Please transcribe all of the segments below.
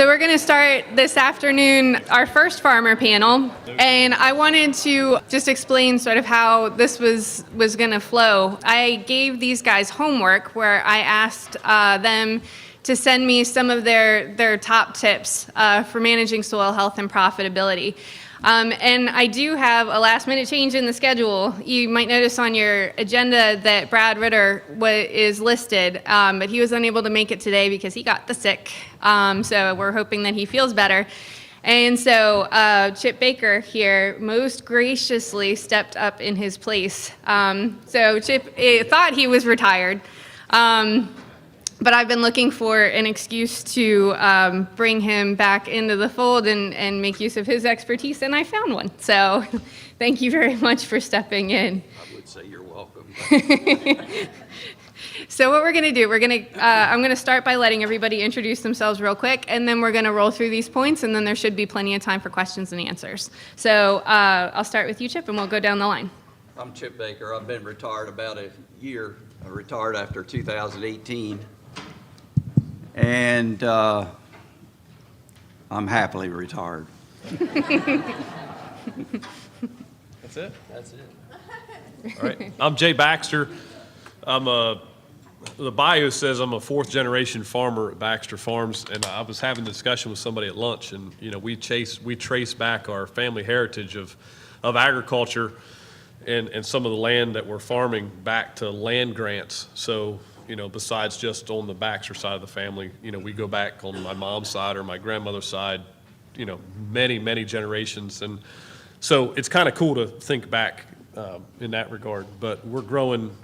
So we're going to start this afternoon our first farmer panel, and I wanted to just explain sort of how this was going to flow. I gave these guys homework where I asked them to send me some of their top tips for managing soil health and profitability. And I do have a last-minute change in the schedule. You might notice on your agenda that Brad Ritter is listed, but he was unable to make it today because he got the sick. So we're hoping that he feels better. And so Chip Baker here most graciously stepped up in his place. So Chip thought he was retired. But I've been looking for an excuse to bring him back into the fold and make use of his expertise, and I found one. So thank you very much for stepping in. I would say you're welcome. So what we're going to do, I'm going to start by letting everybody introduce themselves real quick, and then we're going to roll through these points, and then there should be plenty of time for questions and answers. So I'll start with you, Chip, and we'll go down the line. I'm Chip Baker. I've been retired about a year. I retired after 2018. And I'm happily retired. That's it? That's it. All right. I'm Jay Baxter. The bio says I'm a fourth generation farmer at Baxter Farms, and I was having a discussion with somebody at lunch, and we trace back our family heritage of agriculture and some of the land that we're farming back to land grants. So besides just on the Baxter side of the family, we go back on my mom's side or my grandmother's side, many, many generations. And so it's kind of cool to think back in that regard. But we're growing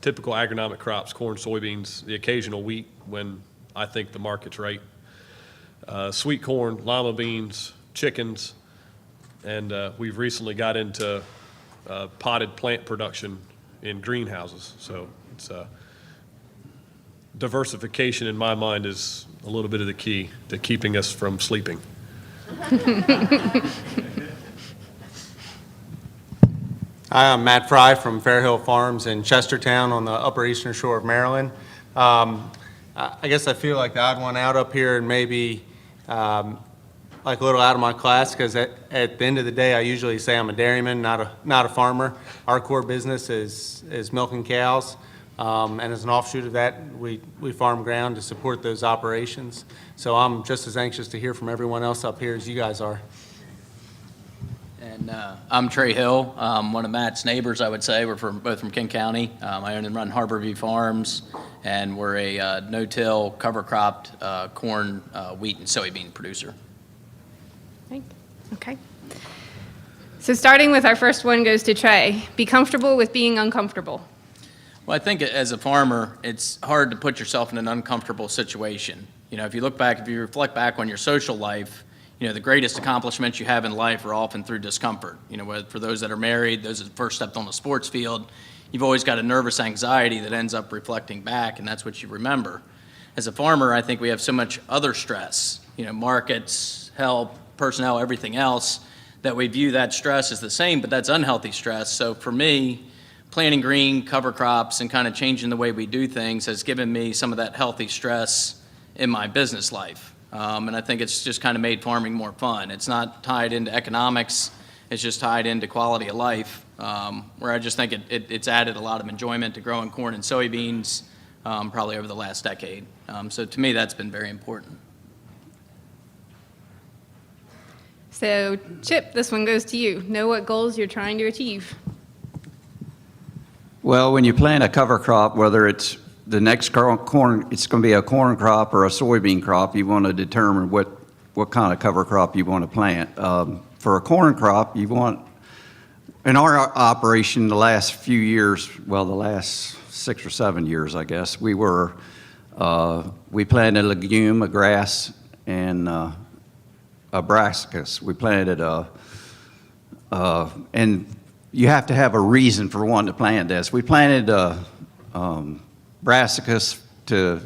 typical agronomic crops, corn, soybeans, the occasional wheat when I think the market's right, sweet corn, lima beans, chickens, and we've recently got into potted plant production in greenhouses. So it's diversification in my mind is a little bit of the key to keeping us from sleeping. Hi, I'm Matt Fry from Fairhill Farms in Chestertown on the Upper Eastern Shore of Maryland. I guess I feel like the odd one out up here and maybe like a little out of my class, because at the end of the day, I usually say I'm a dairyman, not a farmer. Our core business is milking cows, and as an offshoot of that, we farm ground to support those operations. So I'm just as anxious to hear from everyone else up here as you guys are. And I'm Trey Hill, one of Matt's neighbors, I would say. We're both from King County. I own and run Harborview Farms, and we're a no-till, cover-cropped corn, wheat, and soybean producer. Okay. So starting with our first one goes to Trey. Be comfortable with being uncomfortable. Well, I think as a farmer, it's hard to put yourself in an uncomfortable situation. If you reflect back on your social life, the greatest accomplishments you have in life are often through discomfort. For those that are married, those that first stepped on the sports field, you've always got a nervous anxiety that ends up reflecting back, and that's what you remember. As a farmer, I think we have so much other stress, markets, help, personnel, everything else, that we view that stress as the same, but that's unhealthy stress. So for me, planting green, cover crops, and kind of changing the way we do things has given me some of that healthy stress in my business life. And I think it's just kind of made farming more fun. It's not tied into economics, it's just tied into quality of life, where I just think it's added a lot of enjoyment to growing corn and soybeans probably over the last decade. So to me, that's been very important. So Chip, this one goes to you. Know what goals you're trying to achieve. Well, when you plant a cover crop, whether it's the next corn, it's going to be a corn crop or a soybean crop, you want to determine what kind of cover crop you want to plant. For a corn crop, you want, in our operation the last few years, well, the last 6 or 7 years, I guess, we planted a legume, a grass, and a brassicas. We planted and you have to have a reason for wanting to plant this. We planted brassicas to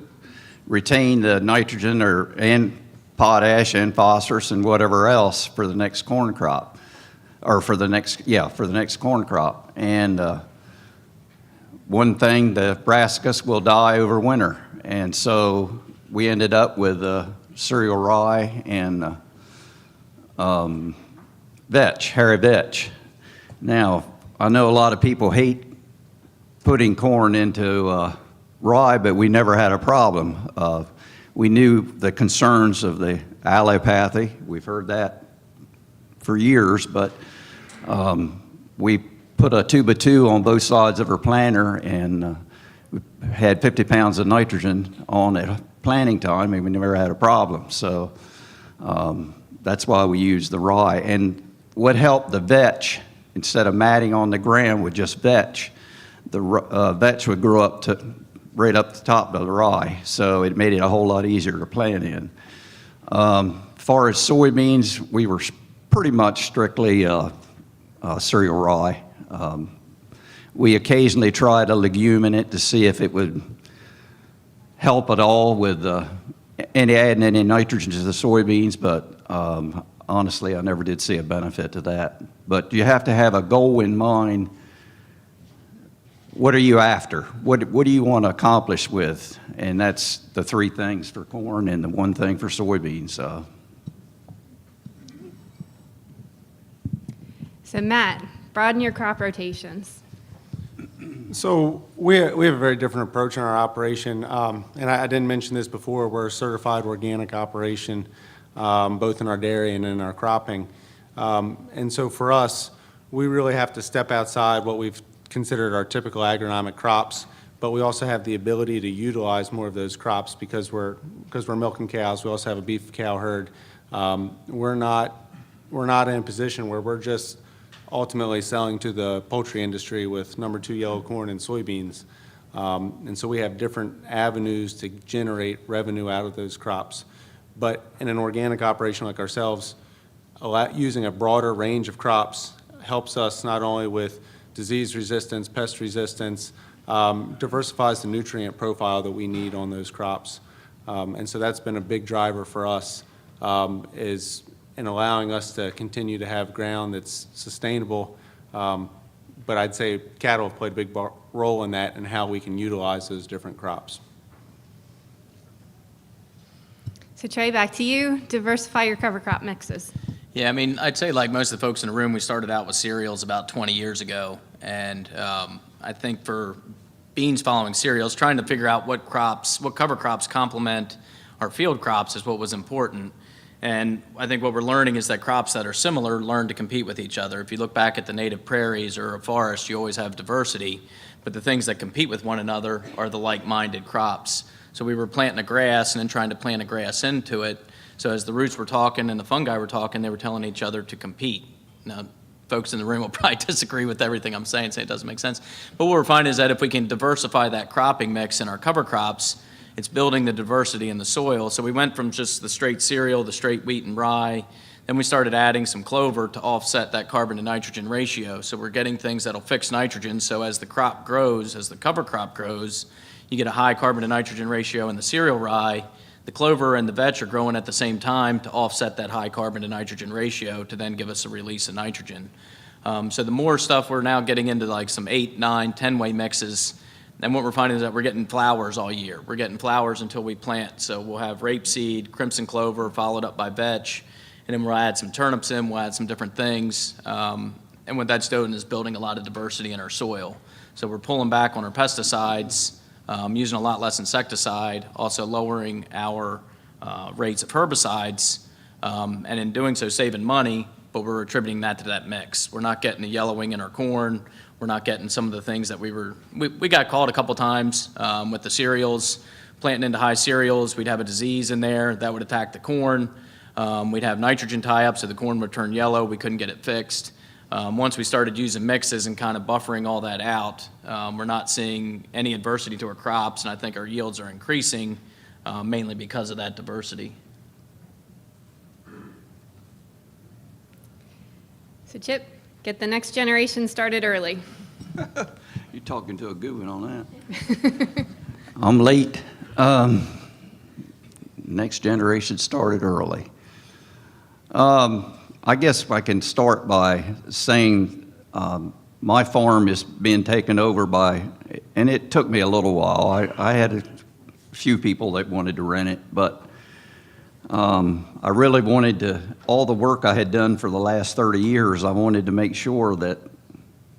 retain the nitrogen and potash and phosphorus and whatever else for the next corn crop, or for the next corn crop. And one thing, the brassicas will die over winter, and so we ended up with cereal rye and vetch, hairy vetch. Now, I know a lot of people hate putting corn into rye, but we never had a problem. We knew the concerns of the allopathy. We've heard that for years, but we put a 2x2 on both sides of our planter, and we had 50 pounds of nitrogen on at planting time, and we never had a problem. So that's why we use the rye. And what helped the vetch, instead of matting on the ground with just vetch, the vetch would grow up to right up the top of the rye, so it made it a whole lot easier to plant in. As far as soybeans, we were pretty much strictly cereal rye. We occasionally tried a legume in it to see if it would help at all with adding any nitrogen to the soybeans, but honestly, I never did see a benefit to that. But you have to have a goal in mind. What are you after? What do you want to accomplish with? And that's the three things for corn and the one thing for soybeans. So Matt, broaden your crop rotations. We have a very different approach in our operation. And I didn't mention this before, we're a certified organic operation, both in our dairy and in our cropping. And so for us, we really have to step outside what we've considered our typical agronomic crops, but we also have the ability to utilize more of those crops because we're milking cows. We also have a beef cow herd. We're not in a position where we're just ultimately selling to the poultry industry with number 2 yellow corn and soybeans. And so we have different avenues to generate revenue out of those crops. But in an organic operation like ourselves, using a broader range of crops helps us not only with disease resistance, pest resistance, diversifies the nutrient profile that we need on those crops. And so that's been a big driver for us, is in allowing us to continue to have ground that's sustainable. But I'd say cattle have played a big role in that and how we can utilize those different crops. So Trey, back to you. Diversify your cover crop mixes. Yeah, I mean, I'd say like most of the folks in the room, we started out with cereals about 20 years ago. And I think for beans following cereals, trying to figure out what cover crops complement our field crops is what was important. And I think what we're learning is that crops that are similar learn to compete with each other. If you look back at the native prairies or a forest, you always have diversity, but the things that compete with one another are the like-minded crops. So we were planting a grass and then trying to plant a grass into it. So as the roots were talking and the fungi were talking, they were telling each other to compete. Now, folks in the room will probably disagree with everything I'm saying, say it doesn't make sense. But what we're finding is that if we can diversify that cropping mix in our cover crops, it's building the diversity in the soil. So we went from just the straight cereal, the straight wheat and rye, then we started adding some clover to offset that carbon to nitrogen ratio. So we're getting things that'll fix nitrogen, so as the crop grows, as the cover crop grows, you get a high carbon to nitrogen ratio in the cereal rye. The clover and the vetch are growing at the same time to offset that high carbon to nitrogen ratio to then give us a release of nitrogen. So the more stuff we're now getting into like some 8, 9, 10-way mixes, and what we're finding is that we're getting flowers all year. We're getting flowers until we plant. So we'll have rapeseed, crimson clover, followed up by vetch, and then we'll add some turnips in, we'll add some different things. And what that's doing is building a lot of diversity in our soil. So we're pulling back on our pesticides, using a lot less insecticide, also lowering our rates of herbicides, and in doing so saving money, but we're attributing that to that mix. We're not getting the yellowing in our corn. We're not getting some of the things that we got called a couple times with the cereals, planting into high cereals. We'd have a disease in there that would attack the corn. We'd have nitrogen tie-up, so the corn would turn yellow. We couldn't get it fixed. Once we started using mixes and kind of buffering all that out, we're not seeing any adversity to our crops, and I think our yields are increasing mainly because of that diversity. So Chip, get the next generation started early. You're talking to a good one on that. I'm late. Next generation started early. I guess I can start by saying my farm is being taken over by, and it took me a little while. I had to few people that wanted to rent it, but I really wanted to, all the work I had done for the last 30 years, I wanted to make sure that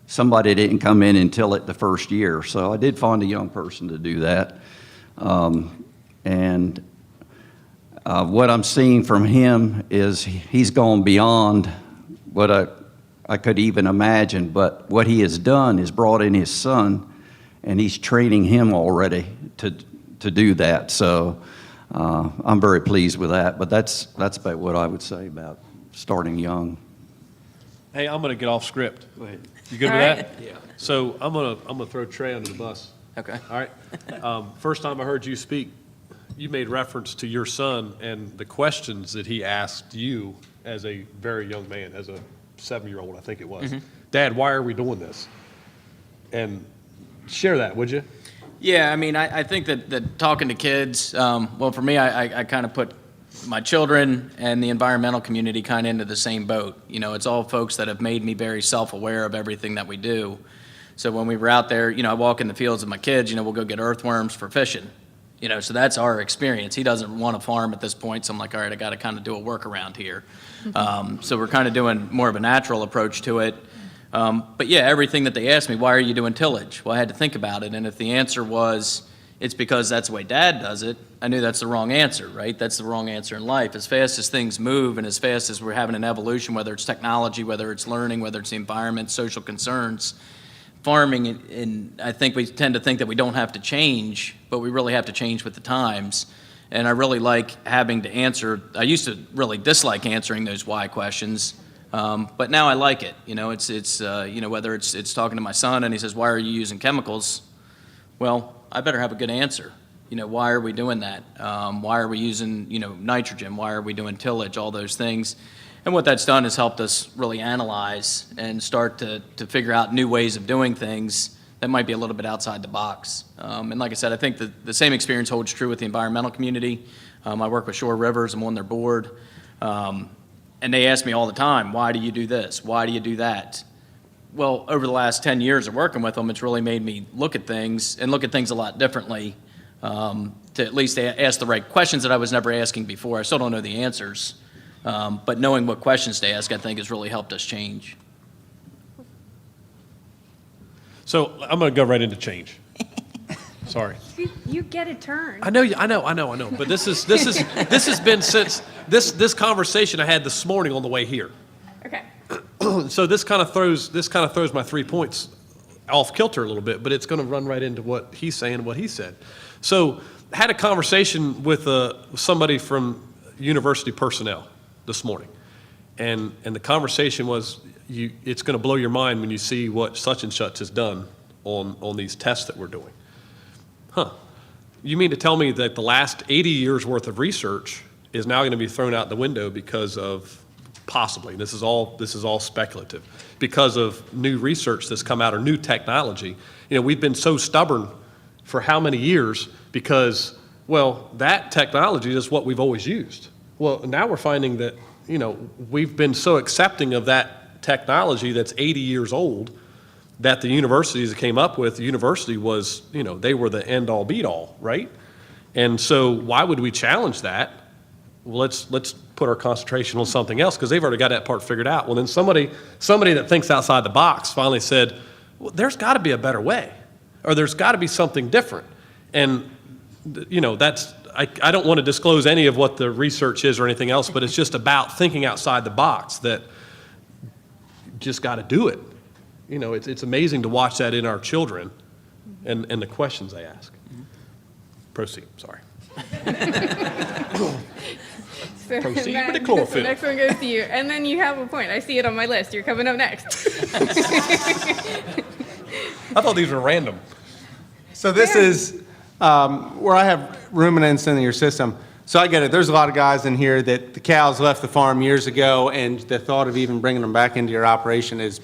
somebody didn't come in and till it the first year. So I did find a young person to do that. And what I'm seeing from him is he's gone beyond what I could even imagine. But what he has done is brought in his son, and he's training him already to do that. So I'm very pleased with that. But that's about what I would say about starting young. Hey, I'm going to get off script. Go ahead. You good All with right. that? Yeah. So I'm gonna throw Trey under the bus. Okay. All right. First time I heard you speak, you made reference to your son and the questions that he asked you as a very young man, as a 7-year-old, I think it was. Dad, why are we doing this? And share that, would you? Yeah, I mean, I think that talking to kids, well, for me, I kind of put my children and the environmental community kind of into the same boat. You know, it's all folks that have made me very self-aware of everything that we do. So when we were out there, you know, I walk in the fields with my kids, you know, we'll go get earthworms for fishing. You know, so that's our experience. He doesn't want to farm at this point, so I'm like, all right, I got to kind of do a workaround here. So we're kind of doing more of a natural approach to it. But yeah, everything that they asked me, why are you doing tillage? Well, I had to think about it, and if the answer was, it's because that's the way Dad does it, I knew that's the wrong answer, right? That's the wrong answer in life. As fast as things move and as fast as we're having an evolution, whether it's technology, whether it's learning, whether it's the environment, social concerns, farming, and I think we tend to think that we don't have to change, but we really have to change with the times. And I really like having to answer. I used to really dislike answering those why questions, but now I like it. You know, it's you know, whether it's talking to my son and he says, why are you using chemicals? Well, I better have a good answer. You know, why are we doing that? Why are we using, you know, nitrogen? Why are we doing tillage? All those things. And what that's done is helped us really analyze and start to figure out new ways of doing things that might be a little bit outside the box. And like I said, I think the same experience holds true with the environmental community. I work with Shore Rivers. I'm on their board. And they ask me all the time, why do you do this? Why do you do that? Well, over the last 10 years of working with them, it's really made me look at things a lot differently, to at least ask the right questions that I was never asking before. I still don't know the answers, but knowing what questions to ask, I think, has really helped us change. So I'm going to go right into change. Sorry. You get a turn. I know. But this has been since this conversation I had this morning on the way here. Okay. So this kind of throws my 3 points off kilter a little bit, but it's going to run right into what he's saying and what he said. So I had a conversation with somebody from university personnel this morning, and the conversation was, it's going to blow your mind when you see what such and such has done on these tests that we're doing. Huh. You mean to tell me that the last 80 years worth of research is now going to be thrown out the window because of possibly, this is all speculative, because of new research that's come out or new technology? You know, we've been so stubborn for how many years because, well, that technology is what we've always used. Well, now we're finding that, you know, we've been so accepting of that technology that's 80 years old that the universities came up with, the university was, you know, they were the end-all be-all, right? And so why would we challenge that? Well, let's put our concentration on something else because they've already got that part figured out. Well, then somebody that thinks outside the box finally said, well, there's got to be a better way, or there's got to be something different. And, you know, I don't want to disclose any of what the research is or anything else, but it's just about thinking outside the box that you just got to do it. You know, it's amazing to watch that in our children and the questions they ask. Proceed, sorry. So Proceed Matt, with the chlorophyll. The next one goes to you, and then you have a point. I see it on my list. You're coming up next. I thought these were random. So this is where I have ruminants in your system. So I get it. There's a lot of guys in here that the cows left the farm years ago, and the thought of even bringing them back into your operation is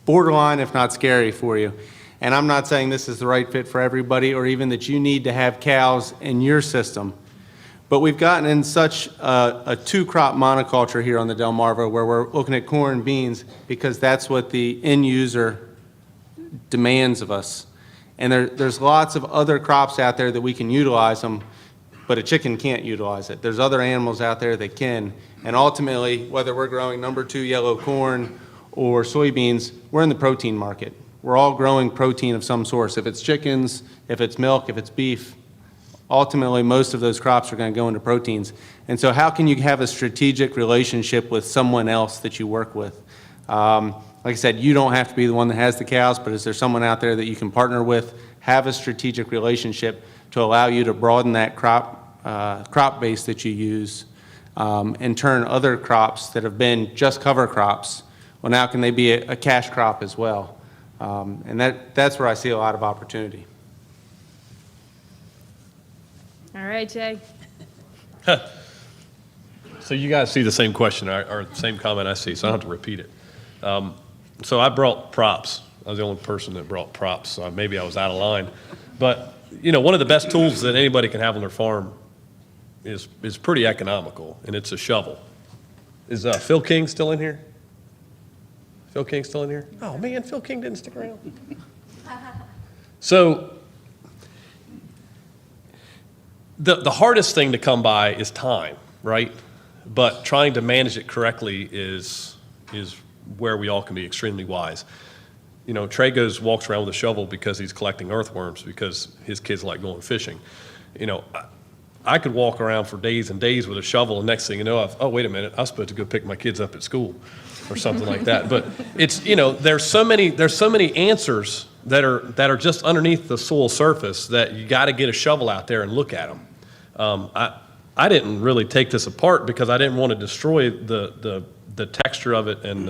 borderline, if not scary, for you. And I'm not saying this is the right fit for everybody, or even that you need to have cows in your system. But we've gotten in such a two-crop monoculture here on the Delmarva where we're looking at corn and beans because that's what the end user demands of us. And there's lots of other crops out there that we can utilize them, but a chicken can't utilize it. There's other animals out there that can. And ultimately, whether we're growing number 2 yellow corn or soybeans, we're in the protein market. We're all growing protein of some source. If it's chickens, if it's milk, if it's beef, ultimately most of those crops are going to go into proteins. And so how can you have a strategic relationship with someone else that you work with? Like I said, you don't have to be the one that has the cows, but is there someone out there that you can partner with, have a strategic relationship to allow you to broaden that crop base that you use, and turn other crops that have been just cover crops, well, now can they be a cash crop as well? And that's where I see a lot of opportunity. All right, Jay. So you guys see the same question or the same comment I see, so I don't have to repeat it. So I brought props. I was the only person that brought props, so maybe I was out of line. But, one of the best tools that anybody can have on their farm is pretty economical, and it's a shovel. Is Phil King still in here? Phil King still in here? Oh, man, Phil King didn't stick around. So the hardest thing to come by is time, right? But trying to manage it correctly is where we all can be extremely wise. Trey walks around with a shovel because he's collecting earthworms because his kids like going fishing. I could walk around for days and days with a shovel, and next thing you know, oh, wait a minute, I'm supposed to go pick my kids up at school or something like that. But it's, there's so many answers that are just underneath the soil surface that you got to get a shovel out there and look at them. I didn't really take this apart because I didn't want to destroy the texture of it and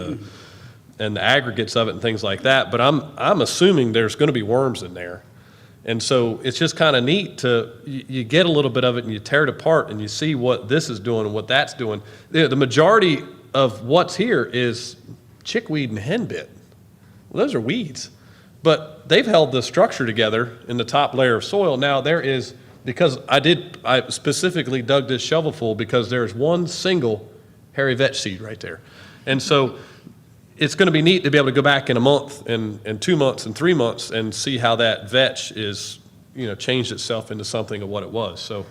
the aggregates of it and things like that. But I'm assuming there's going to be worms in there. And so it's just kind of neat you get a little bit of it and you tear it apart and you see what this is doing and what that's doing. The majority of what's here is chickweed and henbit. Well, those are weeds, but they've held the structure together in the top layer of soil. Now because I specifically dug this shovelful because there's one single hairy vetch seed right there. And so it's going to be neat to be able to go back in a month and 2 months and 3 months and see how that vetch is, changed itself into something of what it was. So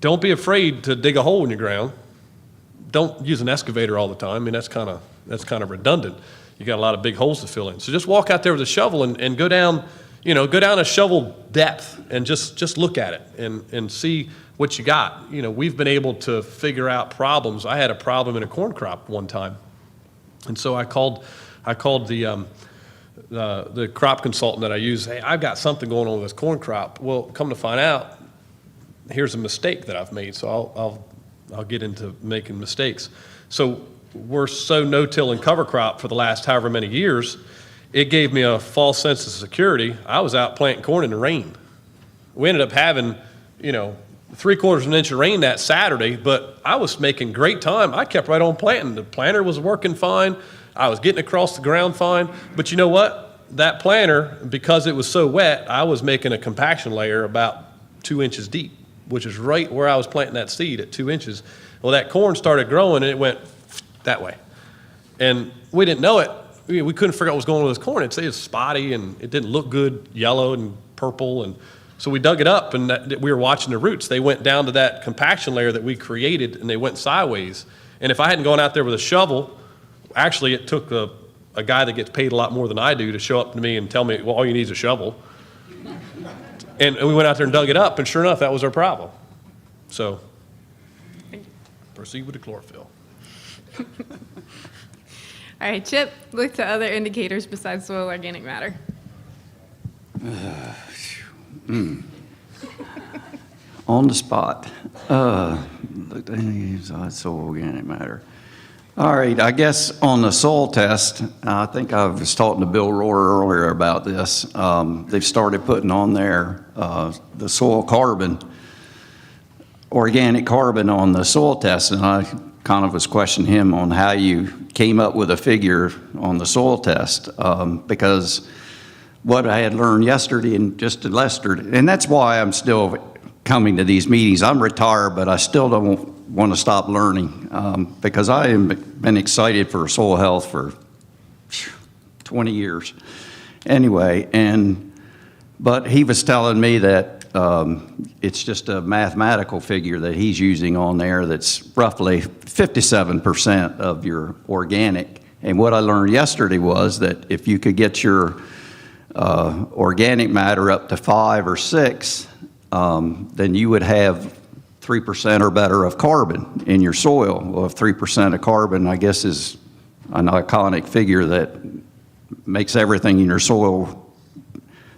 don't be afraid to dig a hole in your ground. Don't use an excavator all the time. I mean, that's kind of redundant. You got a lot of big holes to fill in. So just walk out there with a shovel and go down a shovel depth and just look at it and see what you got. We've been able to figure out problems. I had a problem in a corn crop one time. And so I called the crop consultant that I use. Hey, I've got something going on with this corn crop. Well, come to find out, here's a mistake that I've made. So I'll get into making mistakes. So we're so no-till and cover crop for the last however many years, it gave me a false sense of security. I was out planting corn in the rain. We ended up having, 3/4 of an inch of rain that Saturday, but I was making great time. I kept right on planting. The planter was working fine. I was getting across the ground fine. But you know what? That planter, because it was so wet, I was making a compaction layer about 2 inches deep, which is right where I was planting that seed at 2 inches. Well, that corn started growing and it went that way. And we didn't know it. We couldn't figure out what was going on with this corn. It was spotty and it didn't look good, yellow and purple. And so we dug it up and we were watching the roots. They went down to that compaction layer that we created and they went sideways. And if I hadn't gone out there with a shovel, actually it took a guy that gets paid a lot more than I do to show up to me and tell me, well, all you need is a shovel. And we went out there and dug it up, and sure enough, that was our problem. So proceed with the chlorophyll. All right, Chip, look to other indicators besides soil organic matter. On the spot. Looked at soil organic matter. All right, I guess on the soil test, I think I was talking to Bill Rohr earlier about this. They've started putting on there the soil carbon, organic carbon on the soil test, and I kind of was questioning him on how you came up with a figure on the soil test, because what I had learned yesterday and just at Lester, and that's why I'm still coming to these meetings. I'm retired, but I still don't want to stop learning, because I have been excited for soil health for 20 years. anyway, but he was telling me that it's just a mathematical figure that he's using on there that's roughly 57% of your organic. And what I learned yesterday was that if you could get your organic matter up to 5 or 6, then you would have 3% or better of carbon in your soil. Well, if 3% of carbon, I guess, is an iconic figure that makes everything in your soil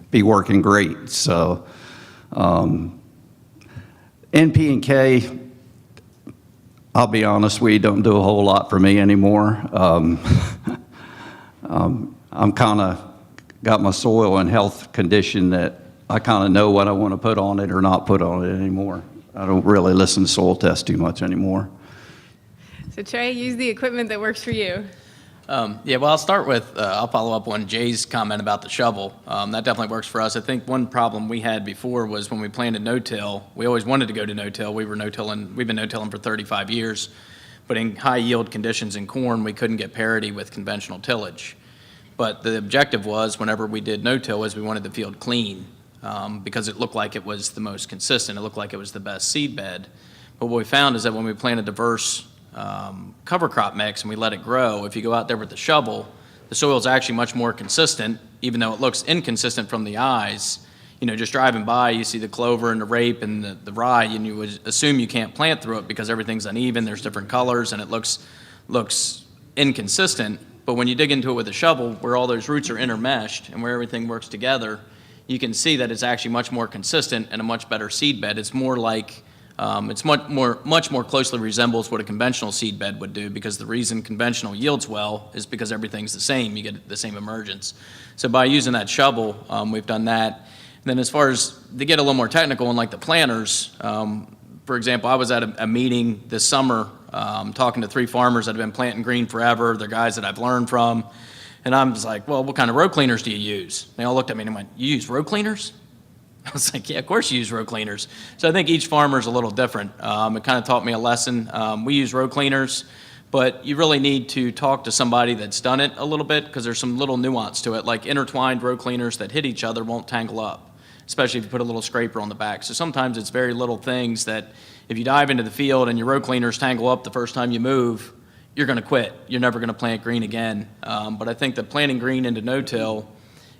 be working great. So NP and K, I'll be honest, we don't do a whole lot for me anymore. I'm kind of got my soil and health condition that I kind of know what I want to put on it or not put on it anymore. I don't really listen to soil tests too much anymore. So Trey, use the equipment that works for you. Yeah, well, I'll start with, I'll follow up on Jay's comment about the shovel. That definitely works for us. I think one problem we had before was when we planted no-till, we always wanted to go to no-till. We've been no-tilling for 35 years, but in high yield conditions in corn, we couldn't get parity with conventional tillage. But the objective was, whenever we did no-till, was we wanted the field clean, because it looked like it was the most consistent. It looked like it was the best seed bed. But what we found is that when we plant a diverse cover crop mix and we let it grow, if you go out there with the shovel, the soil is actually much more consistent, even though it looks inconsistent from the eyes. You know, just driving by, you see the clover and the rape and the rye, and you would assume you can't plant through it because everything's uneven, there's different colors, and it looks inconsistent. But when you dig into it with a shovel, where all those roots are intermeshed and where everything works together, you can see that it's actually much more consistent and a much better seed bed. It's more like it's much more closely resembles what a conventional seed bed would do, because the reason conventional yields well is because everything's the same. You get the same emergence. So by using that shovel, we've done that. And then as far as to get a little more technical on like the planters, for example, I was at a meeting this summer talking to 3 farmers that have been planting green forever. They're guys that I've learned from. And I was like, well, what kind of row cleaners do you use? They all looked at me and went, you use row cleaners? I was like, yeah, of course you use row cleaners. So I think each farmer is a little different. It kind of taught me a lesson. We use row cleaners, but you really need to talk to somebody that's done it a little bit, because there's some little nuance to it. Like intertwined row cleaners that hit each other won't tangle up, especially if you put a little scraper on the back. So sometimes it's very little things that if you dive into the field and your row cleaners tangle up the first time you move, you're going to quit. You're never going to plant green again. But I think that planting green into no-till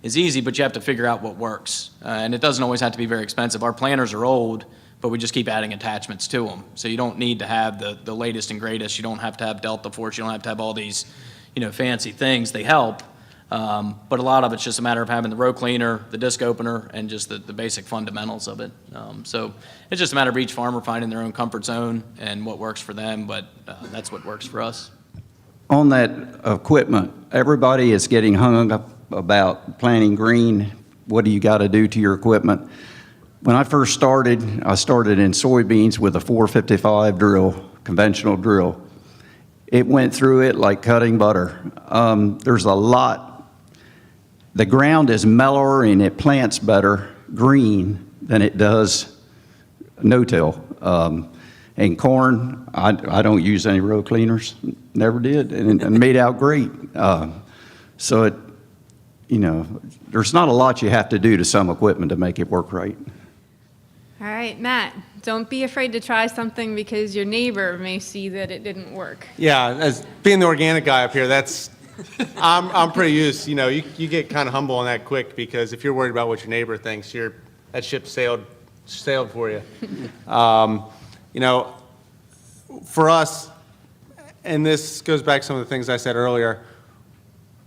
is easy, but you have to figure out what works. And it doesn't always have to be very expensive. Our planters are old, but we just keep adding attachments to them. So you don't need to have the latest and greatest. You don't have to have Delta Force. You don't have to have all these, fancy things. They help. But a lot of it's just a matter of having the row cleaner, the disc opener, and just the basic fundamentals of it. So it's just a matter of each farmer finding their own comfort zone and what works for them, but that's what works for us. On that equipment, everybody is getting hung up about planting green. What do you got to do to your equipment? When I first started, I started in soybeans with a 455 drill, conventional drill. It went through it like cutting butter. There's a lot. The ground is mellower and it plants better green than it does no-till. And corn, I don't use any row cleaners, never did, and made out great. So it, there's not a lot you have to do to some equipment to make it work right. All right, Matt, don't be afraid to try something because your neighbor may see that it didn't work. Yeah, as being the organic guy up here, I'm pretty used. You get kind of humble on that quick, because if you're worried about what your neighbor thinks, that ship sailed for you. For us, and this goes back to some of the things I said earlier,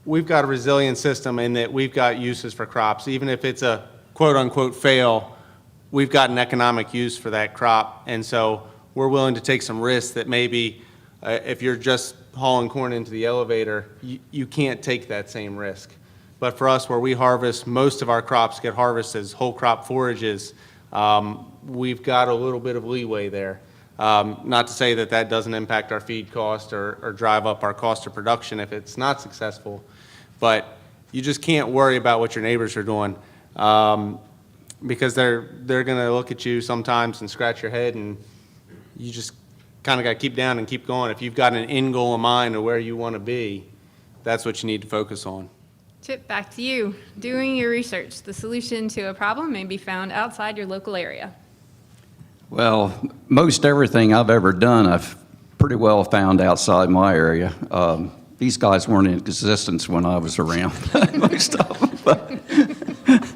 we've got a resilient system in that we've got uses for crops. Even if it's a quote-unquote fail, we've got an economic use for that crop. And so we're willing to take some risks that maybe if you're just hauling corn into the elevator, you can't take that same risk. But for us, where we harvest, most of our crops get harvested as whole crop forages. We've got a little bit of leeway there. Not to say that doesn't impact our feed cost or drive up our cost of production if it's not successful, but you just can't worry about what your neighbors are doing, because they're going to look at you sometimes and scratch your head, and you just kind of got to keep down and keep going. If you've got an end goal in mind of where you want to be, that's what you need to focus on. Chip, back to you. Doing your research. The solution to a problem may be found outside your local area. Well, most everything I've ever done, I've pretty well found outside my area. These guys weren't in existence when I was around, most of them. But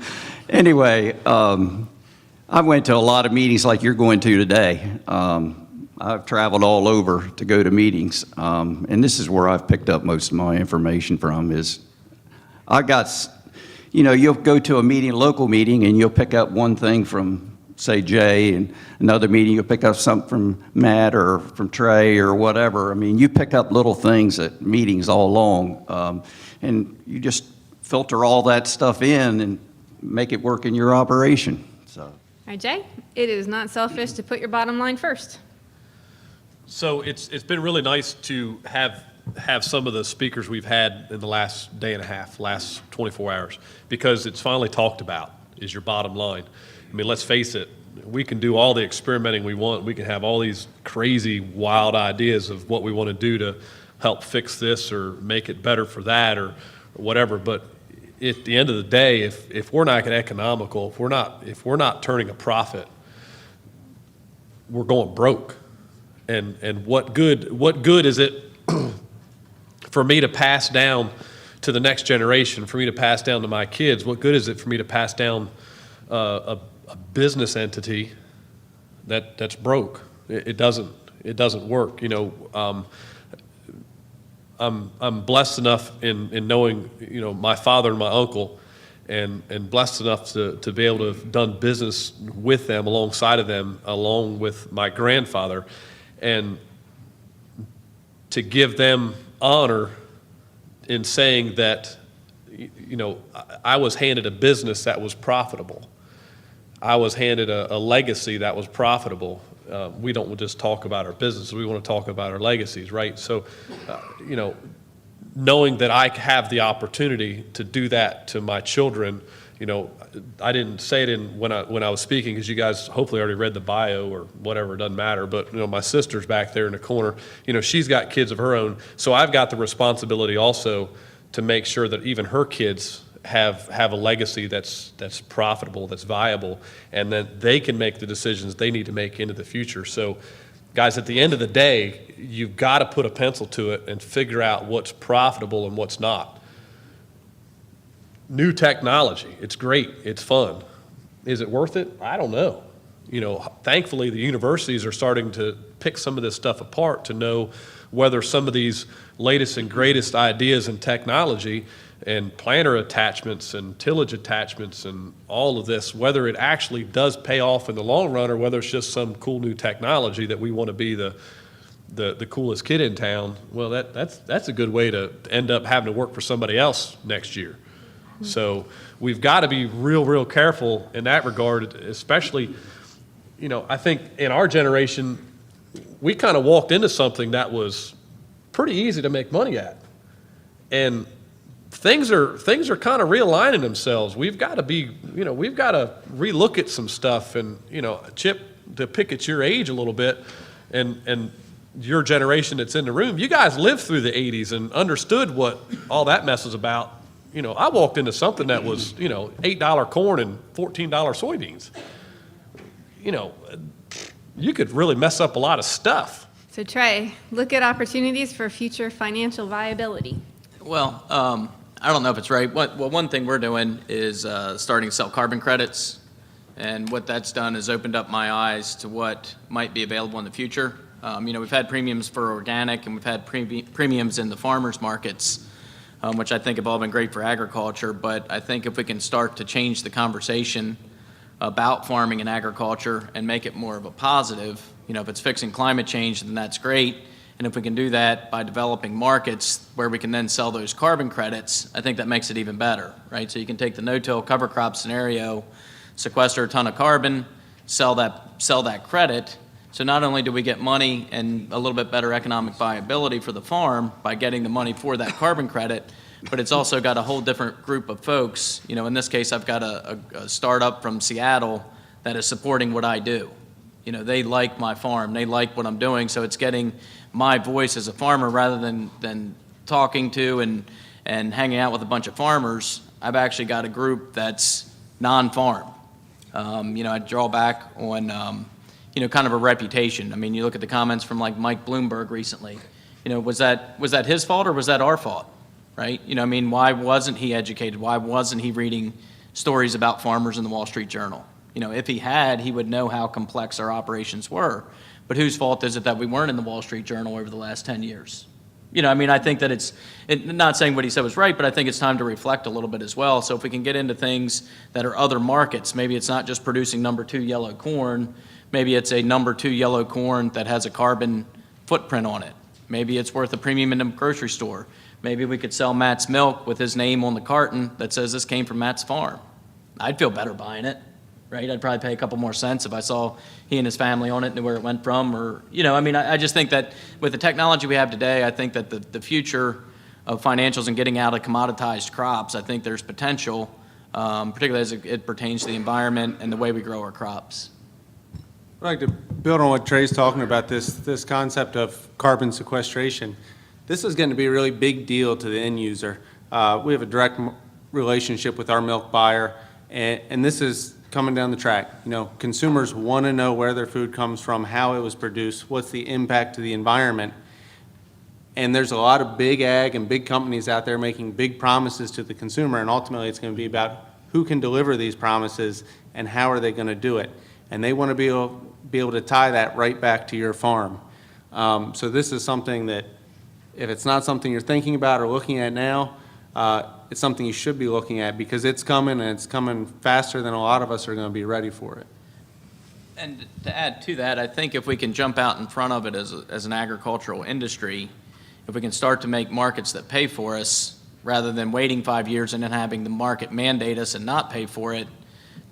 anyway, I went to a lot of meetings like you're going to today. I've traveled all over to go to meetings, and this is where I've picked up most of my information from is you'll go to a meeting, local meeting, and you'll pick up one thing from, say, Jay, and another meeting you'll pick up something from Matt or from Trey or whatever. I mean, you pick up little things at meetings all along, and you just filter all that stuff in and make it work in your operation. So. All right, Jay, it is not selfish to put your bottom line first. So it's been really nice to have some of the speakers we've had in the last day and a half, last 24 hours, because it's finally talked about is your bottom line. I mean, let's face it, we can do all the experimenting we want. We can have all these crazy, wild ideas of what we want to do to help fix this or make it better for that or whatever. But at the end of the day, if we're not economical, if we're not turning a profit, we're going broke. And what good is it for me to pass down to the next generation, for me to pass down to my kids? What good is it for me to pass down a business entity that's broke? It doesn't work. You know, I'm blessed enough in knowing, you know, my father and my uncle, and blessed enough to be able to have done business with them, alongside of them, along with my grandfather, and to give them honor in saying that, you know, I was handed a business that was profitable. I was handed a legacy that was profitable. We don't just talk about our business, we want to talk about our legacies, right? So, you know, knowing that I have the opportunity to do that to my children, you know, I didn't say it when I was speaking, because you guys hopefully already read the bio or whatever, it doesn't matter, but, you know, my sister's back there in the corner, you know, she's got kids of her own, so I've got the responsibility also to make sure that even her kids have a legacy that's profitable, that's viable, and that they can make the decisions they need to make into the future. So, guys, at the end of the day, you've got to put a pencil to it and figure out what's profitable and what's not. New technology, it's great, it's fun. Is it worth it? I don't know. You know, thankfully the universities are starting to pick some of this stuff apart to know whether some of these latest and greatest ideas in technology and planter attachments and tillage attachments and all of this, whether it actually does pay off in the long run or whether it's just some cool new technology that we want to be the coolest kid in town. Well, that's a good way to end up having to work for somebody else next year. So we've got to be real careful in that regard, especially, you know, I think in our generation, we kind of walked into something that was pretty easy to make money at. And things are kind of realigning themselves. We've got to be, you know, we've got to relook at some stuff. And, you know, Chip, to pick at your age a little bit and your generation that's in the room, you guys lived through the 80s and understood what all that mess was about. You know, I walked into something that was, you know, $8 corn and $14 soybeans. You know, you could really mess up a lot of stuff. So Trey, look at opportunities for future financial viability. Well, I don't know if it's right. Well, one thing we're doing is starting to sell carbon credits. And what that's done is opened up my eyes to what might be available in the future. You know, we've had premiums for organic and we've had premiums in the farmers markets, which I think have all been great for agriculture. But I think if we can start to change the conversation about farming and agriculture and make it more of a positive, you know, if it's fixing climate change, then that's great. And if we can do that by developing markets where we can then sell those carbon credits, I think that makes it even better, right? So you can take the no-till cover crop scenario, sequester a ton of carbon, sell that credit. So not only do we get money and a little bit better economic viability for the farm by getting the money for that carbon credit, but it's also got a whole different group of folks. You know, in this case, I've got a startup from Seattle that is supporting what I do. You know, they like my farm, they like what I'm doing, so it's getting my voice as a farmer rather than talking to and and hanging out with a bunch of farmers, I've actually got a group that's non-farm. I draw back on, kind of a reputation. I mean, you look at the comments from like Mike Bloomberg recently. Was that his fault or was that our fault, right? Why wasn't he educated? Why wasn't he reading stories about farmers in the Wall Street Journal? If he had, he would know how complex our operations were. But whose fault is it that we weren't in the Wall Street Journal over the last 10 years? I think that not saying what he said was right, but I think it's time to reflect a little bit as well. So if we can get into things that are other markets, maybe it's not just producing number 2 yellow corn, maybe it's a number 2 yellow corn that has a carbon footprint on it. Maybe it's worth a premium in the grocery store. Maybe we could sell Matt's milk with his name on the carton that says this came from Matt's farm. I'd feel better buying it, right? I'd probably pay a couple more cents if I saw he and his family on it, knew where it went from, or, I just think that with the technology we have today, I think that the future of financials and getting out of commoditized crops, I think there's potential, particularly as it pertains to the environment and the way we grow our crops. I'd like to build on what Trey's talking about, this concept of carbon sequestration. This is going to be a really big deal to the end user. We have a direct relationship with our milk buyer, and this is coming down the track. Consumers want to know where their food comes from, how it was produced, what's the impact to the environment. And there's a lot of big ag and big companies out there making big promises to the consumer, and ultimately it's going to be about who can deliver these promises and how are they going to do it. And they want to be able to tie that right back to your farm. So this is something that, if it's not something you're thinking about or looking at now, it's something you should be looking at, because it's coming, and it's coming faster than a lot of us are going to be ready for it. And to add to that, I think if we can jump out in front of it as an agricultural industry, if we can start to make markets that pay for us, rather than waiting 5 years and then having the market mandate us and not pay for it,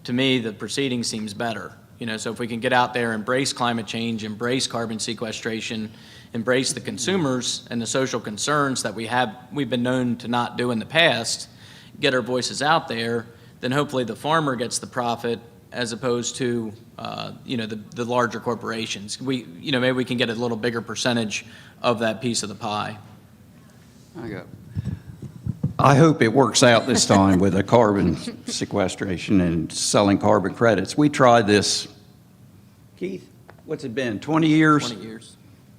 to me, the proceeding seems better. So if we can get out there, embrace climate change, embrace carbon sequestration, embrace the consumers and the social concerns that we've been known to not do in the past, get our voices out there, then hopefully the farmer gets the profit as opposed to, the larger corporations. Maybe we can get a little bigger percentage of that piece of the pie. I hope it works out this time with the carbon sequestration and selling carbon credits. We tried this, Keith, what's it been, 20 years? 20 years.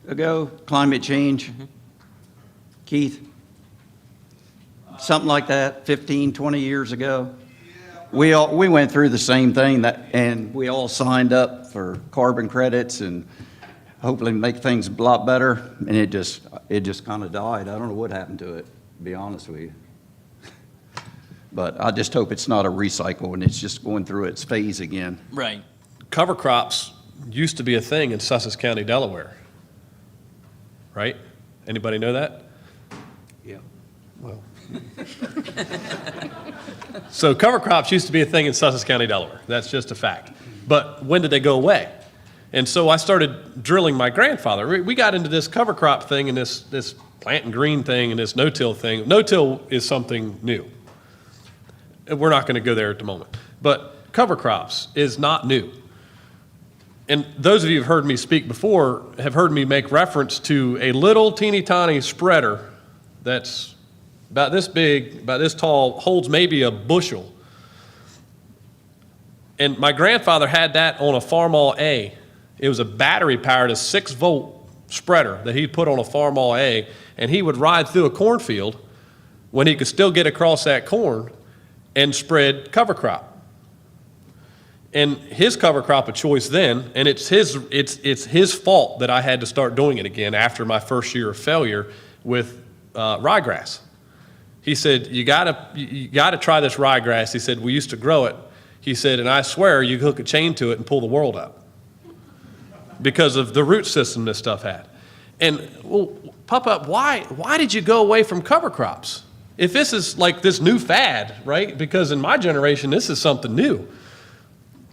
Ago, climate change. Keith, something like that, 15, 20 years ago. We went through the same thing, and we all signed up for carbon credits and hopefully make things a lot better, and it just kind of died. I don't know what happened to it, to be honest with you. But I just hope it's not a recycle and it's just going through its phase again. Right. Cover crops used to be a thing in Sussex County, Delaware. Right? Anybody know that? Yeah. Well. So cover crops used to be a thing in Sussex County, Delaware. That's just a fact. But when did they go away? And so I started drilling my grandfather. We got into this cover crop thing and this plant and green thing and this no-till thing. No-till is something new. We're not going to go there at the moment. But cover crops is not new. And those of you who've heard me speak before have heard me make reference to a little teeny tiny spreader that's about this big, about this tall, holds maybe a bushel. And my grandfather had that on a Farmall A. It was a battery-powered, a 6-volt spreader that he'd put on a Farmall A, and he would ride through a cornfield when he could still get across that corn and spread cover crop. And his cover crop of choice then, and it's his fault that I had to start doing it again after my first year of failure with ryegrass. He said, you gotta try this ryegrass. He said, we used to grow it. He said, and I swear you hook a chain to it and pull the world up because of the root system this stuff had. And well, Papa, why did you go away from cover crops? If this is like this new fad, right? Because in my generation, this is something new.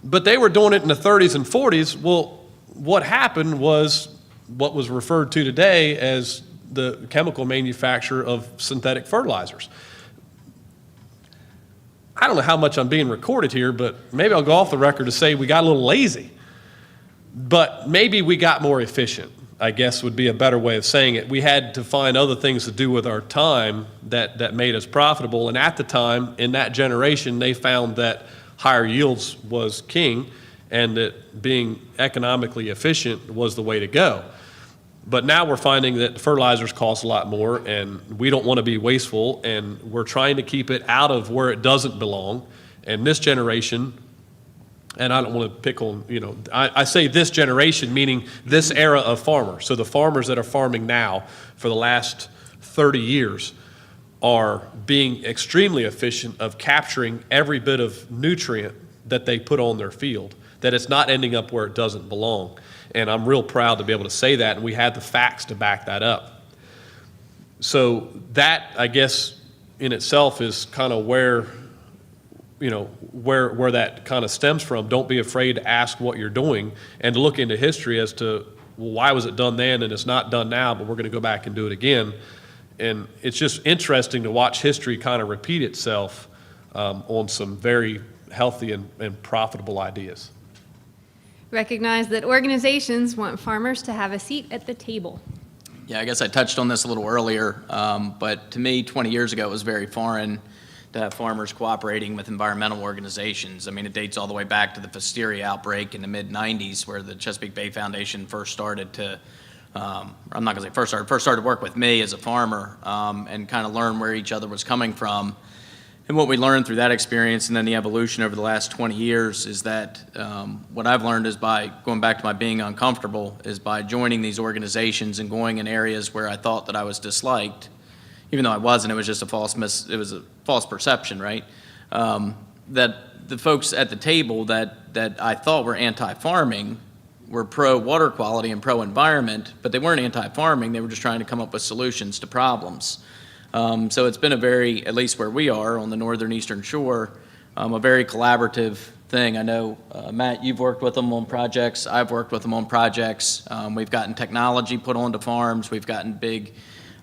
But they were doing it in the 30s and 40s. Well, what happened was what was referred to today as the chemical manufacture of synthetic fertilizers. I don't know how much I'm being recorded here, but maybe I'll go off the record to say we got a little lazy. But maybe we got more efficient. I guess would be a better way of saying it. We had to find other things to do with our time that made us profitable. And at the time, in that generation, they found that higher yields was king and that being economically efficient was the way to go. But now we're finding that fertilizers cost a lot more, and we don't want to be wasteful, and we're trying to keep it out of where it doesn't belong. And this generation, and I don't want to pick on, I say this generation, meaning this era of farmers. So the farmers that are farming now for the last 30 years are being extremely efficient of capturing every bit of nutrient that they put on their field, that it's not ending up where it doesn't belong. And I'm real proud to be able to say that, and we had the facts to back that up. So that, I guess, in itself is kind of where that kind of stems from. Don't be afraid to ask what you're doing and to look into history as to, well, why was it done then and it's not done now, but we're going to go back and do it again. And it's just interesting to watch history kind of repeat itself on some very healthy and profitable ideas. Recognize that organizations want farmers to have a seat at the table. Yeah, I guess I touched on this a little earlier, but to me, 20 years ago, it was very foreign to have farmers cooperating with environmental organizations. I mean, it dates all the way back to the Pfiesteria outbreak in the mid-'90s, where the Chesapeake Bay Foundation first started to, I'm not going to say first started to work with me as a farmer and kind of learn where each other was coming from. And what we learned through that experience and then the evolution over the last 20 years is that what I've learned is by going back to my being uncomfortable is by joining these organizations and going in areas where I thought that I was disliked, even though I wasn't. It was just a false perception, right? That the folks at the table that I thought were anti-farming were pro-water quality and pro-environment, but they weren't anti-farming. They were just trying to come up with solutions to problems. So it's been a very, at least where we are on the northern eastern shore, a very collaborative thing. I know, Matt, you've worked with them on projects. I've worked with them on projects. We've gotten technology put onto farms. We've gotten big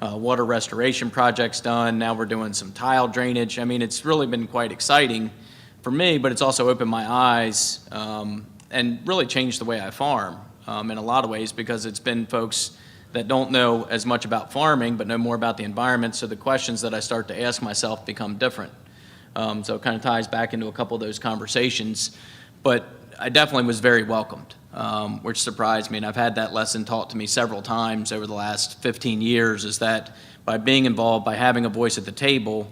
water restoration projects done. Now we're doing some tile drainage. I mean, it's really been quite exciting for me, but it's also opened my eyes and really changed the way I farm in a lot of ways, because it's been folks that don't know as much about farming but know more about the environment, so the questions that I start to ask myself become different. So it kind of ties back into a couple of those conversations, but I definitely was very welcomed, which surprised me, and I've had that lesson taught to me several times over the last 15 years, is that by being involved, by having a voice at the table,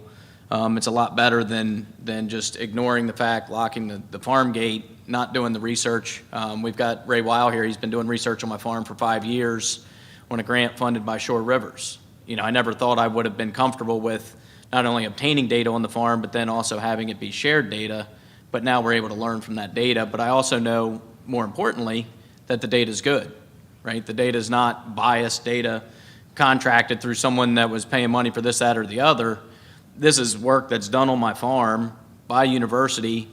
it's a lot better than just ignoring the fact, locking the farm gate, not doing the research. We've got Ray Weil here. He's been doing research on my farm for 5 years on a grant funded by Shore Rivers. I never thought I would have been comfortable with not only obtaining data on the farm, but then also having it be shared data. But now we're able to learn from that data. But I also know, more importantly, that the data is good, right? The data is not biased data contracted through someone that was paying money for this, that, or the other. This is work that's done on my farm by university,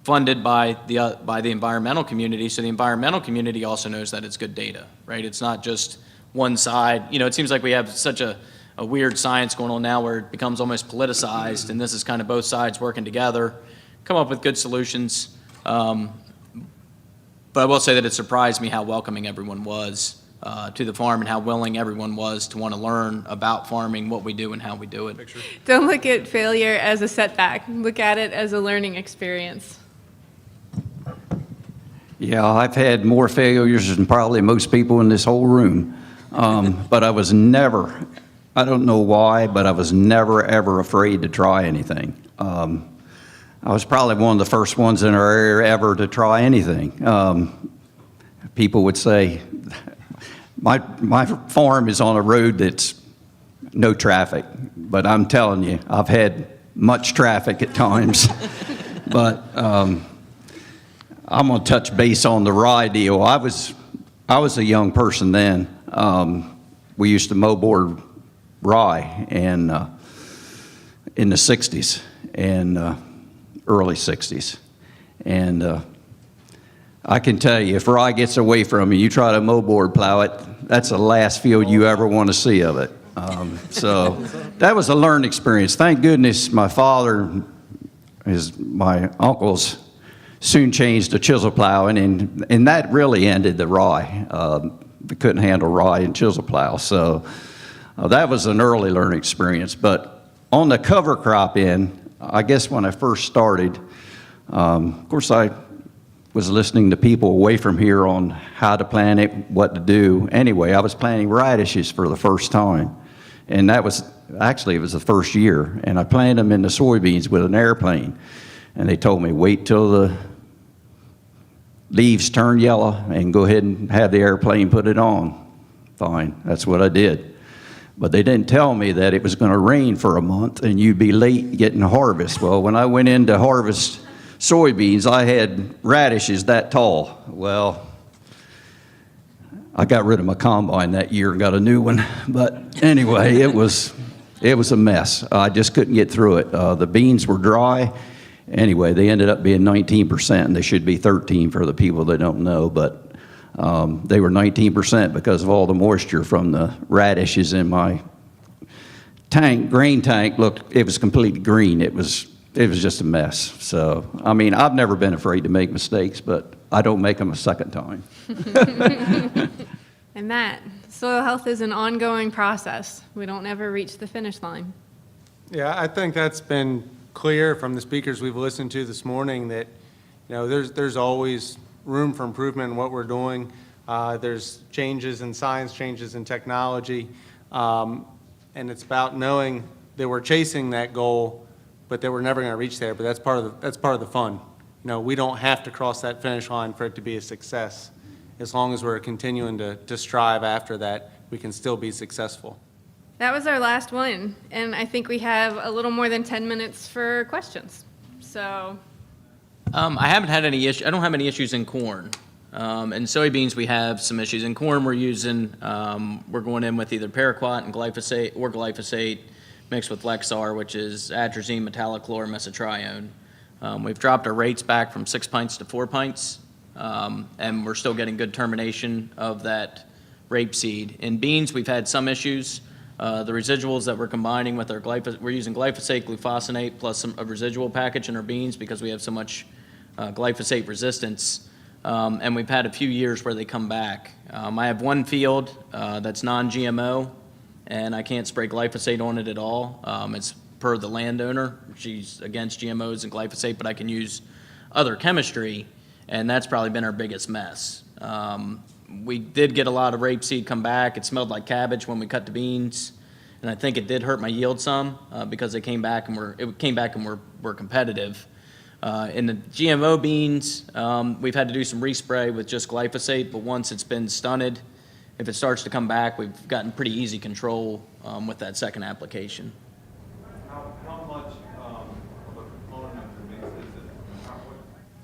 funded by the environmental community. So the environmental community also knows that it's good data, right? It's not just one side. It seems like we have such a weird science going on now where it becomes almost politicized, and this is kind of both sides working together, come up with good solutions. But I will say that it surprised me how welcoming everyone was to the farm and how willing everyone was to want to learn about farming, what we do and how we do it. Don't look at failure as a setback. Look at it as a learning experience. Yeah, I've had more failures than probably most people in this whole room. But I was never, I don't know why, but I was never, ever afraid to try anything. I was probably one of the first ones in our area ever to try anything. People would say, my farm is on a road that's no traffic, but I'm telling you, I've had much traffic at times. But I'm going to touch base on the rye deal. I was a young person then. We used to mow-board rye in the 60s and early 60s. And I can tell you, if rye gets away from you, you try to mow-board plow it, that's the last field you ever want to see of it. So that was a learned experience. Thank goodness my father, my uncles, soon changed to chisel plowing, and that really ended the rye. they couldn't handle rye and chisel plow. So that was an early learning experience. But on the cover crop end, I guess when I first started, of course I was listening to people away from here on how to plant it, what to do. Anyway, I was planting radishes for the first time. And that was, actually, it was the first year. And I planted them in the soybeans with an airplane. And they told me, wait till the leaves turn yellow and go ahead and have the airplane put it on. Fine, that's what I did. But they didn't tell me that it was going to rain for a month and you'd be late getting harvest. Well, when I went in to harvest soybeans, I had radishes that tall. Well, I got rid of my combine that year and got a new one. But anyway, it was a mess. I just couldn't get through it. The beans were dry. Anyway, they ended up being 19%, and they should be 13 for the people that don't know, but they were 19% because of all the moisture from the radishes in my tank, grain tank. Looked, it was completely green. It was just a mess. So, I mean, I've never been afraid to make mistakes, but I don't make them a second time. And Matt, soil health is an ongoing process. We don't ever reach the finish line. Yeah, I think that's been clear from the speakers we've listened to this morning that, there's always room for improvement in what we're doing. There's changes in science, changes in technology, and it's about knowing that we're chasing that goal, but that we're never going to reach there. But that's part of the fun. We don't have to cross that finish line for it to be a success. As long as we're continuing to strive after that, we can still be successful. That was our last one, and I think we have a little more than 10 minutes for questions. So, I haven't had any issue. I don't have any issues in corn. In soybeans, we have some issues. In corn, we're going in with either paraquat and glyphosate or glyphosate mixed with Lexar, which is atrazine, metallochlor, mesotrione. We've dropped our rates back from 6 pints to 4 pints, and we're still getting good termination of that rapeseed. In beans, we've had some issues. The residuals that we're combining with our we're using glyphosate, glufosinate, plus a residual package in our beans because we have so much glyphosate resistance. And we've had a few years where they come back. I have one field that's non-GMO, and I can't spray glyphosate on it at all. It's per the landowner. She's against GMOs and glyphosate, but I can use other chemistry, and that's probably been our biggest mess. We did get a lot of rapeseed come back. It smelled like cabbage when we cut the beans, and I think it did hurt my yield some because they came back and were competitive. In the GMO beans, we've had to do some respray with just glyphosate, but once it's been stunted, if it starts to come back, we've gotten pretty easy control with that second application. How much of a component of your mix is it?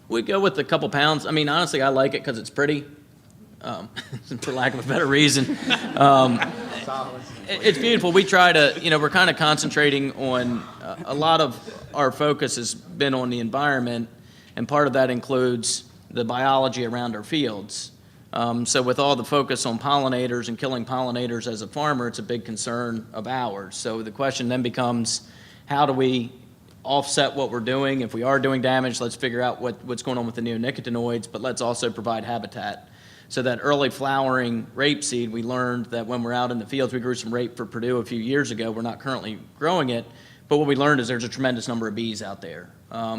We go with a couple pounds. I mean, honestly, I like it because it's pretty, for lack of a better reason. It's beautiful. We try to, we're kind of concentrating on, a lot of our focus has been on the environment, and part of that includes the biology around our fields. So with all the focus on pollinators and killing pollinators as a farmer, it's a big concern of ours. So the question then becomes, how do we offset what we're doing? If we are doing damage, let's figure out what's going on with the neonicotinoids, but let's also provide habitat. So that early flowering rapeseed, we learned that when we're out in the fields, we grew some rape for Purdue a few years ago. We're not currently growing it, but what we learned is there's a tremendous number of bees out there.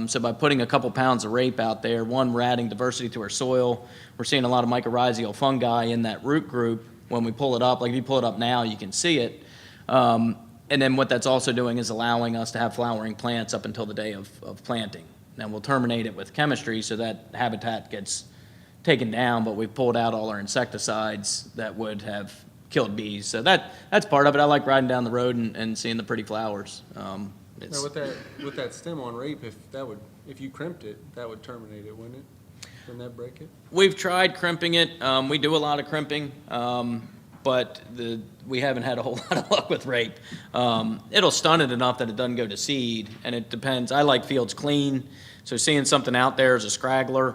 So by putting a couple pounds of rape out there, one, we're adding diversity to our soil. We're seeing a lot of mycorrhizal fungi in that root group. When we pull it up, like if you pull it up now, you can see it. And then what that's also doing is allowing us to have flowering plants up until the day of planting. Now we'll terminate it with chemistry so that habitat gets taken down, but we've pulled out all our insecticides that would have killed bees. So that's part of it. I like riding down the road and seeing the pretty flowers. Now with that stem on rape, if you crimped it, that would terminate it, wouldn't it? Wouldn't that break it? We've tried crimping it. We do a lot of crimping, but we haven't had a whole lot of luck with rape. It'll stun it enough that it doesn't go to seed, and it depends. I like fields clean, so seeing something out there as a scraggler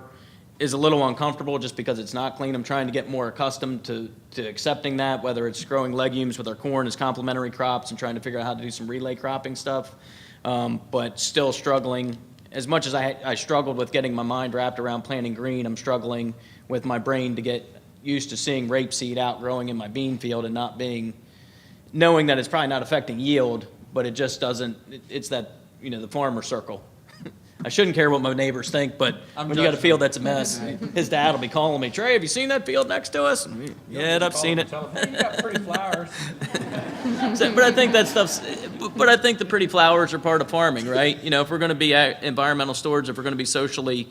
is a little uncomfortable just because it's not clean. I'm trying to get more accustomed to accepting that, whether it's growing legumes with our corn as complementary crops and trying to figure out how to do some relay cropping stuff, but still struggling. As much as I struggled with getting my mind wrapped around planting green, I'm struggling with my brain to get used to seeing rapeseed outgrowing in my bean field and knowing that it's probably not affecting yield, but it just doesn't, it's that, the farmer circle. I shouldn't care what my neighbors think, but when you got a field that's a mess, his dad will be calling me, Trey, have you seen that field next to us? Yeah, I've seen it. You got pretty flowers. But I think but I think the pretty flowers are part of farming, right? If we're going to be environmental stewards, if we're going to be socially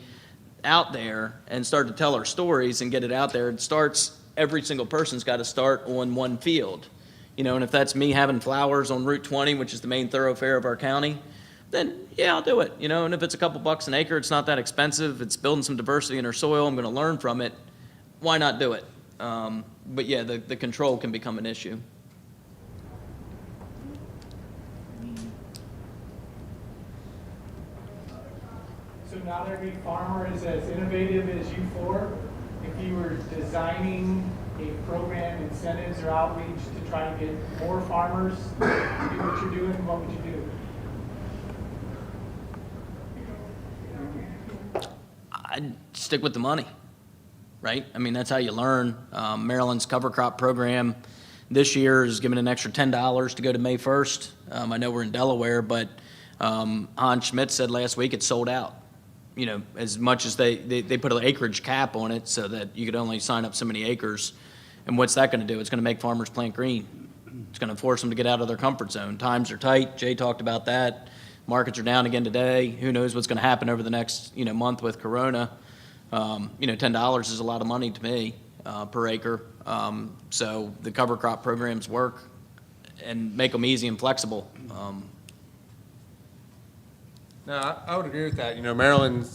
out there and start to tell our stories and get it out there, every single person's got to start on one field. And if that's me having flowers on Route 20, which is the main thoroughfare of our county, then yeah, I'll do it. And if it's a couple bucks an acre, it's not that expensive, it's building some diversity in our soil, I'm going to learn from it, why not do it? But yeah, the control can become an issue. So not every farmer is as innovative as you four. If you were designing a program, incentives or outreach to try to get more farmers to do what you're doing, what would you do? I'd stick with the money, right? I mean, that's how you learn. Maryland's cover crop program this year is giving an extra $10 to go to May 1st. I know we're in Delaware, but Hans Schmidt said last week it's sold out. As much as they put an acreage cap on it so that you could only sign up so many acres. And what's that going to do? It's going to make farmers plant green. It's going to force them to get out of their comfort zone. Times are tight. Jay talked about that. Markets are down again today. Who knows what's going to happen over the next month with Corona. $10 is a lot of money to me per acre. So the cover crop programs work and make them easy and flexible. No, I would agree with that. Maryland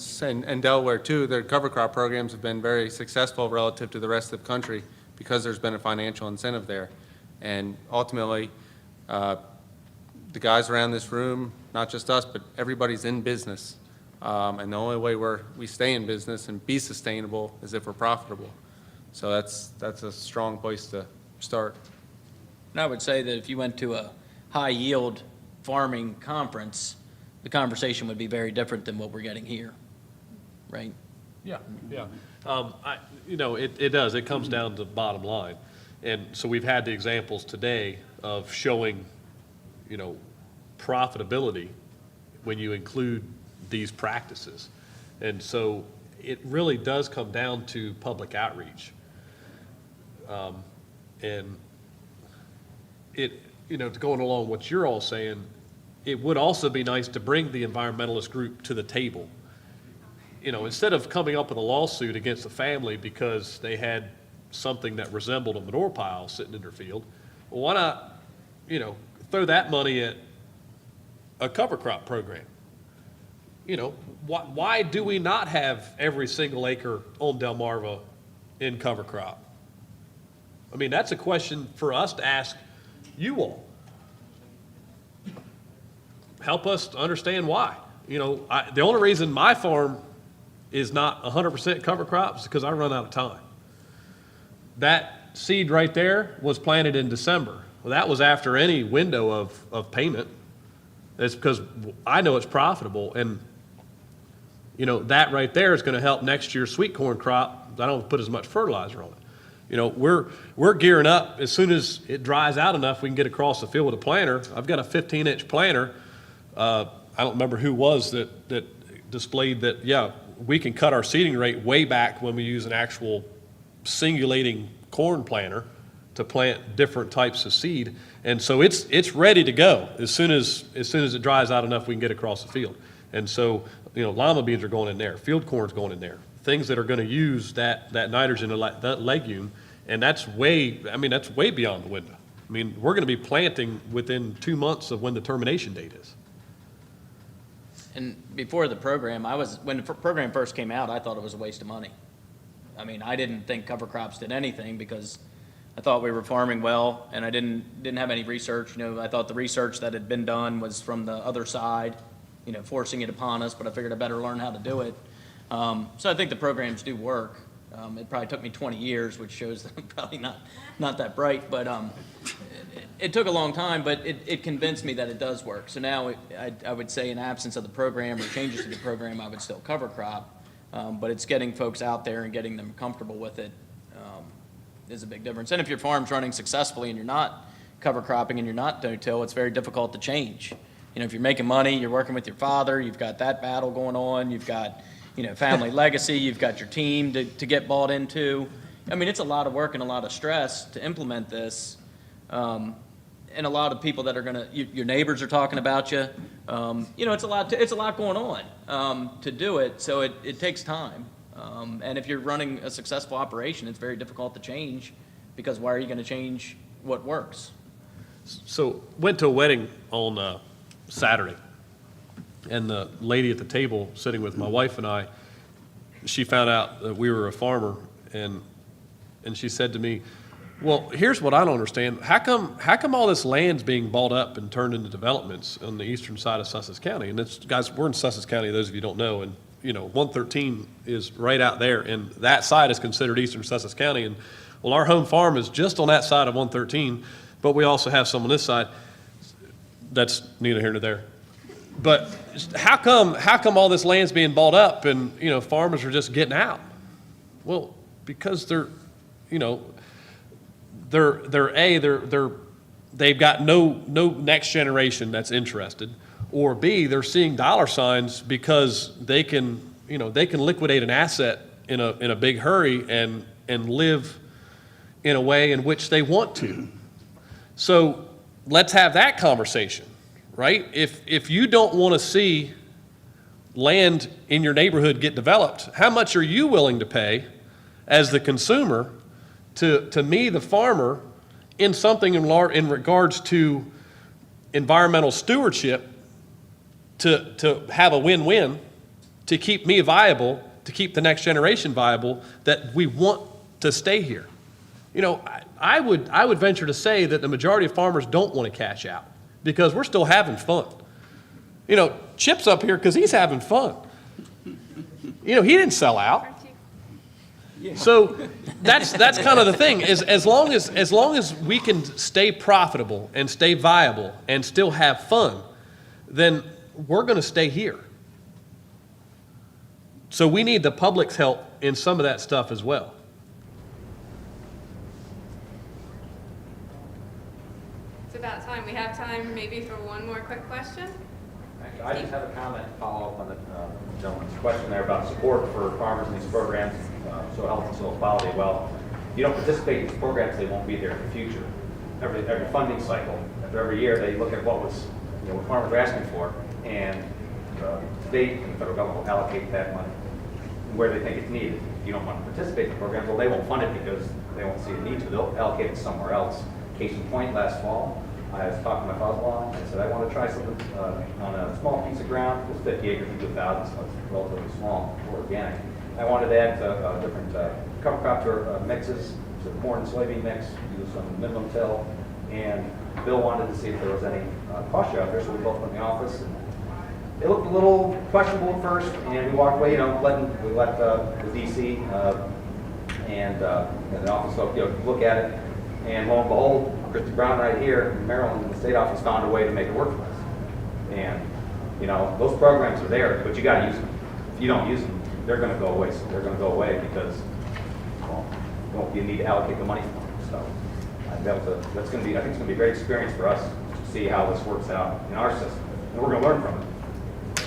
and Delaware too, their cover crop programs have been very successful relative to the rest of the country because there's been a financial incentive there. And ultimately, the guys around this room, not just us, but everybody's in business. And the only way we stay in business and be sustainable is if we're profitable. So that's a strong place to start. And I would say that if you went to a high yield farming conference, the conversation would be very different than what we're getting here, right? Yeah. It does. It comes down to the bottom line. And so we've had the examples today of showing, profitability when you include these practices. And so it really does come down to public outreach. And going along what you're all saying, it would also be nice to bring the environmentalist group to the table. Instead of coming up with a lawsuit against the family because they had something that resembled a manure pile sitting in their field, well, why not, throw that money at a cover crop program? Why do we not have every single acre on Delmarva in cover crop? I mean, that's a question for us to ask you all. Help us to understand why. The only reason my farm is not 100% cover crops is because I run out of time. That seed right there was planted in December. Well, that was after any window of payment. It's because I know it's profitable, and that right there is going to help next year's sweet corn crop. I don't put as much fertilizer on it. We're gearing up. As soon as it dries out enough, we can get across the field with a planter. I've got a 15-inch planter. I don't remember who was that displayed that, yeah, we can cut our seeding rate way back when we use an actual singulating corn planter to plant different types of seed. And so it's ready to go. As soon as it dries out enough, we can get across the field. And so, lima beans are going in there, field corn's going in there, things that are going to use that nitrogen, that legume, and that's way beyond the window. I mean, we're going to be planting within 2 months of when the termination date is. And before the program, when the program first came out, I thought it was a waste of money. I mean, I didn't think cover crops did anything because I thought we were farming well, and I didn't have any research. I thought the research that had been done was from the other side, forcing it upon us, but I figured I better learn how to do it. So I think the programs do work. It probably took me 20 years, which shows that I'm probably not that bright, but it took a long time, but it convinced me that it does work. So now I would say in absence of the program or changes to the program, I would still cover crop, but it's getting folks out there and getting them comfortable with it is a big difference. And if your farm's running successfully and you're not cover cropping and you're not no-till, it's very difficult to change. You know, if you're making money, you're working with your father, you've got that battle going on, you've got, you know, family legacy, you've got your team to get bought into. I mean, it's a lot of work and a lot of stress to implement this. And a lot of people that are gonna, your neighbors are talking about you. You know, it's a lot going on to do it, so it takes time. And if you're running a successful operation, it's very difficult to change, because why are you gonna change what works? So went to a wedding on Saturday, and the lady at the table sitting with my wife and I, she found out that we were a farmer, and she said to me, well, here's what I don't understand. How come all this land's being bought up and turned into developments on the eastern side of Sussex County? And it's, guys, we're in Sussex County, those of you who don't know, and you know, 113 is right out there, and that side is considered eastern Sussex County. And well, our home farm is just on that side of 113, but we also have some on this side. That's neither here nor there. But how come all this land's being bought up and, you know, farmers are just getting out? Well, because they're, you know, they've got no next generation that's interested, or B, they're seeing dollar signs because they can liquidate an asset in a big hurry and live in a way in which they want to. So let's have that conversation, right? If you don't want to see land in your neighborhood get developed, how much are you willing to pay as the consumer to me, the farmer, in something in regards to environmental stewardship, to have a win-win, to keep me viable, to keep the next generation viable, that we want to stay here? You know, I would venture to say that the majority of farmers don't want to cash out, because we're still having fun. You know, Chip's up here because he's having fun. You know, he didn't sell out. So that's kind of the thing, is as long as we can stay profitable and stay viable and still have fun, then we're going to stay here. So we need the public's help in some of that stuff as well. It's about time. We have time maybe for one more quick question. Actually, I just have a comment to follow up on the gentleman's question there about support for farmers in these programs, soil health and soil quality. Well, if you don't participate in these programs, they won't be there in the future. Every funding cycle, after every year, they look at what farmers are asking for, and the state and the federal government will allocate that money where they think it's needed. If you don't want to participate in the programs, well, they won't fund it because they won't see the need to. They'll allocate it somewhere else. Case in point, last fall, I was talking to my father-in-law, and I said, I want to try something on a small piece of ground. It was 50 acres to 1,000, so it's relatively small for organic. I wanted to add different cover crop mixes, so corn and soybean mix, use some minimum till, and Bill wanted to see if there was any cost share out there, so we both went in the office. And it looked a little questionable at first, and we walked away, we let the DC and the office look at it, and lo and behold, Christy Brown right here in Maryland, the state office found a way to make it work for us. And, those programs are there, but you got to use them. If you don't use them, they're going to go away. So they're going to go away because, you need to allocate the money for them. So that's going to be, I think it's going to be a great experience for us to see how this works out in our system. And we're going to learn from it.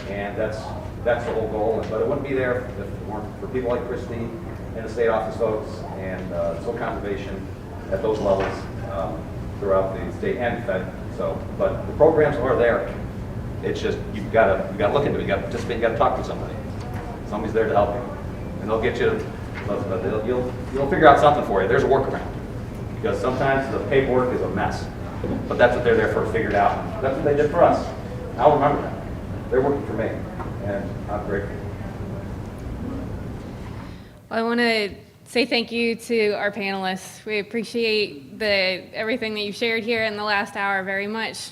And that's the whole goal. But it wouldn't be there if it weren't for people like Christy and the state office folks and soil conservation at those levels throughout the state and Fed. So, but the programs are there. It's just you've got to look into it. You got to participate. You got to talk to somebody. Somebody's there to help you, and they'll get you. You'll figure out something for you. There's a workaround, because sometimes the paperwork is a mess, but that's what they're there for, figured out. That's what they did for us. I'll remember that. They're working for me, and I'm grateful. Well, I want to say thank you to our panelists. We appreciate everything that you shared here in the last hour very much.